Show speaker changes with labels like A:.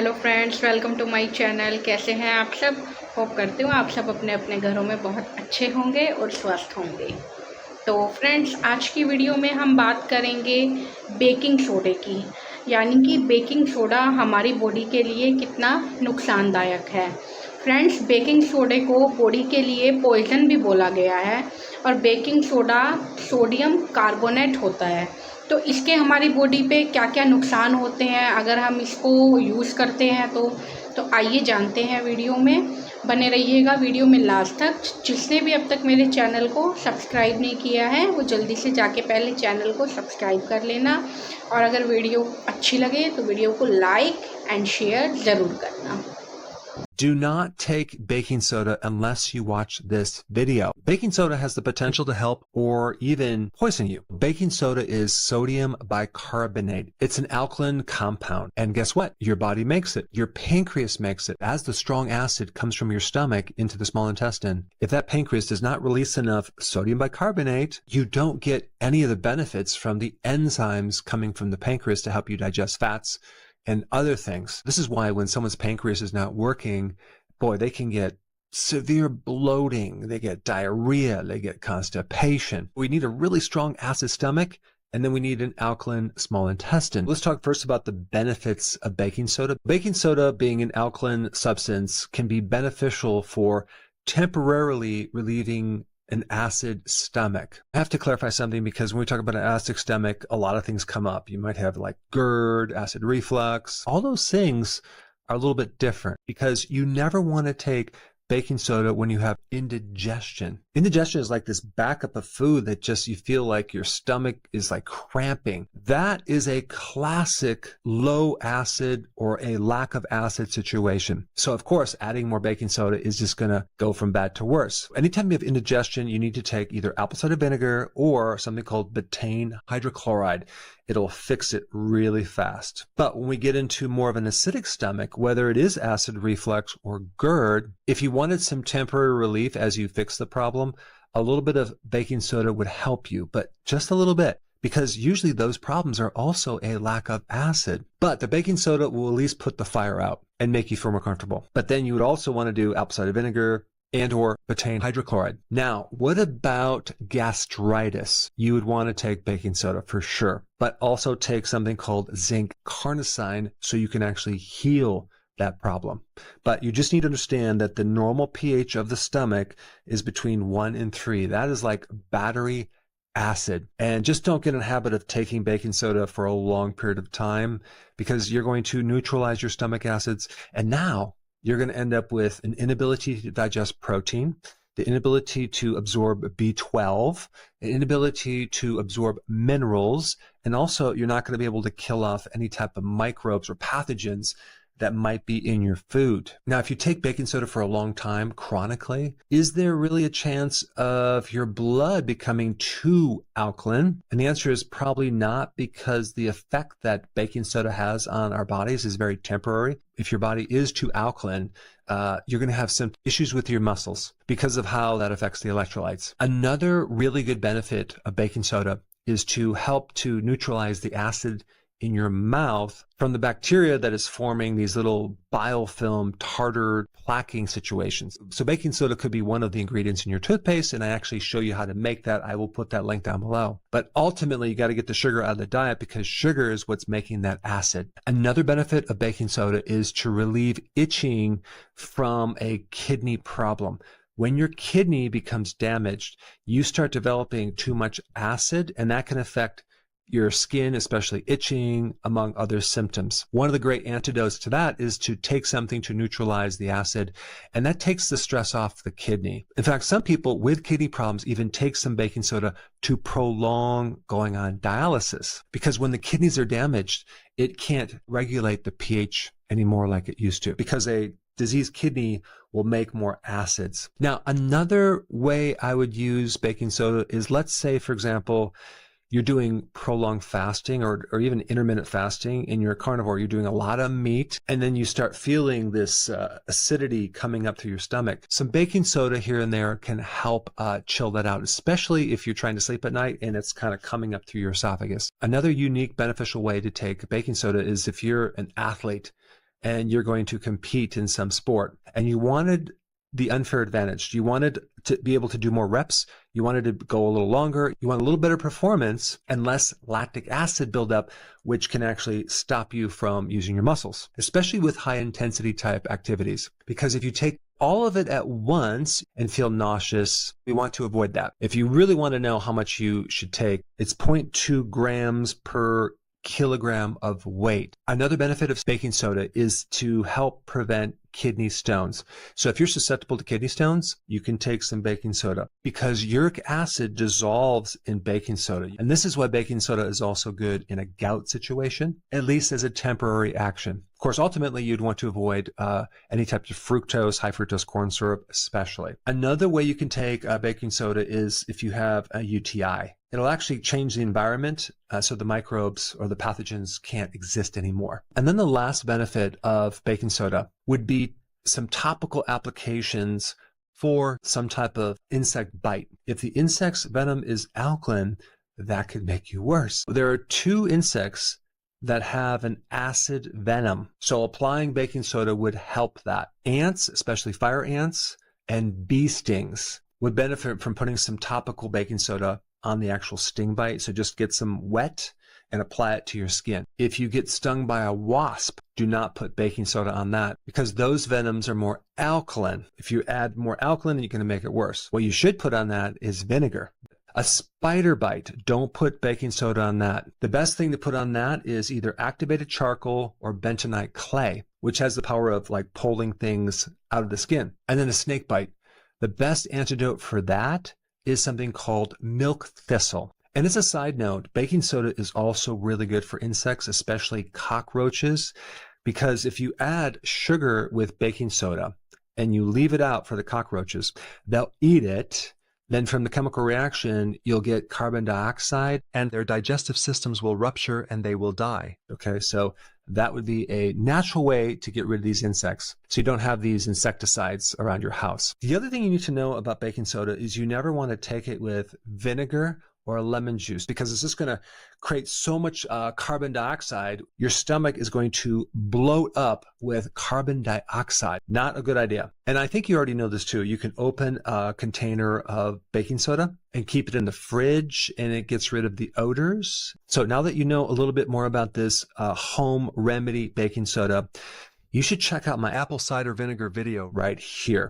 A: Hello friends, welcome to my channel. कैसे हैं आप सब? होप करती हूँ आप सब अपने अपने घरों में बहुत अच्छे होंगे और स्वस्थ होंगे। तो फ्रेंड्स, आज की वीडियो में हम बात करेंगे बेकिंग सोडे की, यानी कि बेकिंग सोडा हमारी बॉडी के लिए कितना नुकसानदायक है। फ्रेंड्स, बेकिंग सोडे को बॉडी के लिए पॉइजन भी बोला गया है और बेकिंग सोडा सोडियम कार्बोनेट होता है। तो इसके हमारी बॉडी पे क्या क्या नुकसान होते हैं अगर हम इसको यूज़ करते हैं तो आइए जानते हैं। वीडियो में बने रहिएगा, वीडियो में लास्ट तक। जिसने भी अब तक मेरे चैनल को सब्सक्राइब नहीं किया है वो जल्दी से जाके पहले चैनल को सब्सक्राइब कर लेना, और अगर वीडियो अच्छी लगे तो वीडियो को लाइक एंड शेयर ज़रूर करना।
B: Do not take baking soda unless you watch this video. Baking soda has the potential to help or even poison you. Baking soda is sodium bicarbonate. It's an alkaline compound. And guess what? Your body makes it. Your pancreas makes it. As the strong acid comes from your stomach into the small intestine, if that pancreas does not release enough sodium bicarbonate, you don't get any of the benefits from the enzymes coming from the pancreas to help you digest fats and other things. This is why when someone's pancreas is not working, boy, they can get severe bloating, they get diarrhea, they get constipation. We need a really strong acid stomach, and then we need an alkaline small intestine. Let's talk first about the benefits of baking soda. Baking soda, being an alkaline substance, can be beneficial for temporarily relieving an acid stomach. I have to clarify something, because when we talk about an acid stomach, a lot of things come up. You might have like GERD, acid reflux. All those things are a little bit different, because you never want to take baking soda when you have indigestion. Indigestion is like this backup of food that just you feel like your stomach is like cramping. That is a classic low acid or a lack of acid situation. So of course, adding more baking soda is just going to go from bad to worse. Anytime you have indigestion, you need to take either apple cider vinegar or something called betaine hydrochloride. It'll fix it really fast. But when we get into more of an acidic stomach, whether it is acid reflux or GERD, if you wanted some temporary relief as you fix the problem, a little bit of baking soda would help you, but just a little bit, because usually those problems are also a lack of acid. But the baking soda will at least put the fire out and make you feel more comfortable. But then you would also want to do apple cider vinegar and or betaine hydrochloride. Now, what about gastritis? You would want to take baking soda for sure, but also take something called zinc carnosine so you can actually heal that problem. But you just need to understand that the normal pH of the stomach is between 1 and 3. That is like battery acid. And just don't get in the habit of taking baking soda for a long period of time, because you're going to neutralize your stomach acids. And now you're going to end up with an inability to digest protein, the inability to absorb B12, an inability to absorb minerals, and also you're not going to be able to kill off any type of microbes or pathogens that might be in your food. Now, if you take baking soda for a long time, chronically, is there really a chance of your blood becoming too alkaline? And the answer is probably not, because the effect that baking soda has on our bodies is very temporary. If your body is too alkaline, you're going to have some issues with your muscles because of how that affects the electrolytes. Another really good benefit of baking soda is to help to neutralize the acid in your mouth from the bacteria that is forming these little biofilm tartar plaquing situations. So baking soda could be one of the ingredients in your toothpaste, and I actually show you how to make that. I will put that link down below. But ultimately, you got to get the sugar out of the diet, because sugar is what's making that acid. Another benefit of baking soda is to relieve itching from a kidney problem. When your kidney becomes damaged, you start developing too much acid, and that can affect your skin, especially itching, among other symptoms. One of the great antidotes to that is to take something to neutralize the acid, and that takes the stress off the kidney. In fact, some people with kidney problems even take some baking soda to prolong going on dialysis, because when the kidneys are damaged, it can't regulate the pH anymore like it used to, because a diseased kidney will make more acids. Now, another way I would use baking soda is, let's say, for example, you're doing prolonged fasting or even intermittent fasting and you're a carnivore, you're doing a lot of meat, and then you start feeling this acidity coming up through your stomach. Some baking soda here and there can help chill that out, especially if you're trying to sleep at night and it's kind of coming up through your esophagus. Another unique beneficial way to take baking soda is if you're an athlete and you're going to compete in some sport, and you wanted the unfair advantage. You wanted to be able to do more reps. You wanted to go a little longer. You want a little better performance and less lactic acid buildup, which can actually stop you from using your muscles, especially with high intensity type activities. Because if you take all of it at once and feel nauseous, we want to avoid that. If you really want to know how much you should take, it's 0.2 grams per kilogram of weight. Another benefit of baking soda is to help prevent kidney stones. So if you're susceptible to kidney stones, you can take some baking soda because uric acid dissolves in baking soda. And this is why baking soda is also good in a gout situation, at least as a temporary action. Of course, ultimately, you'd want to avoid any type of fructose, high fructose corn syrup, especially. Another way you can take baking soda is if you have a UTI. It'll actually change the environment so the microbes or the pathogens can't exist anymore. And then the last benefit of baking soda would be some topical applications for some type of insect bite. If the insect's venom is alkaline, that could make you worse. There are 2 insects that have an acid venom. So applying baking soda would help that. Ants, especially fire ants, and bee stings would benefit from putting some topical baking soda on the actual sting bite. So just get some wet and apply it to your skin. If you get stung by a wasp, do not put baking soda on that because those venoms are more alkaline. If you add more alkaline, you're going to make it worse. What you should put on that is vinegar. A spider bite, don't put baking soda on that. The best thing to put on that is either activated charcoal or bentonite clay, which has the power of like pulling things out of the skin. And then a snake bite. The best antidote for that is something called milk thistle. And as a side note, baking soda is also really good for insects, especially cockroaches, because if you add sugar with baking soda and you leave it out for the cockroaches, they'll eat it. Then from the chemical reaction, you'll get carbon dioxide and their digestive systems will rupture and they will die. Okay, so that would be a natural way to get rid of these insects so you don't have these insecticides around your house. The other thing you need to know about baking soda is you never want to take it with vinegar or lemon juice because it's just going to create so much carbon dioxide. Your stomach is going to bloat up with carbon dioxide. Not a good idea. And I think you already know this too. You can open a container of baking soda and keep it in the fridge and it gets rid of the odors. So now that you know a little bit more about this home remedy baking soda, you should check out my apple cider vinegar video right here.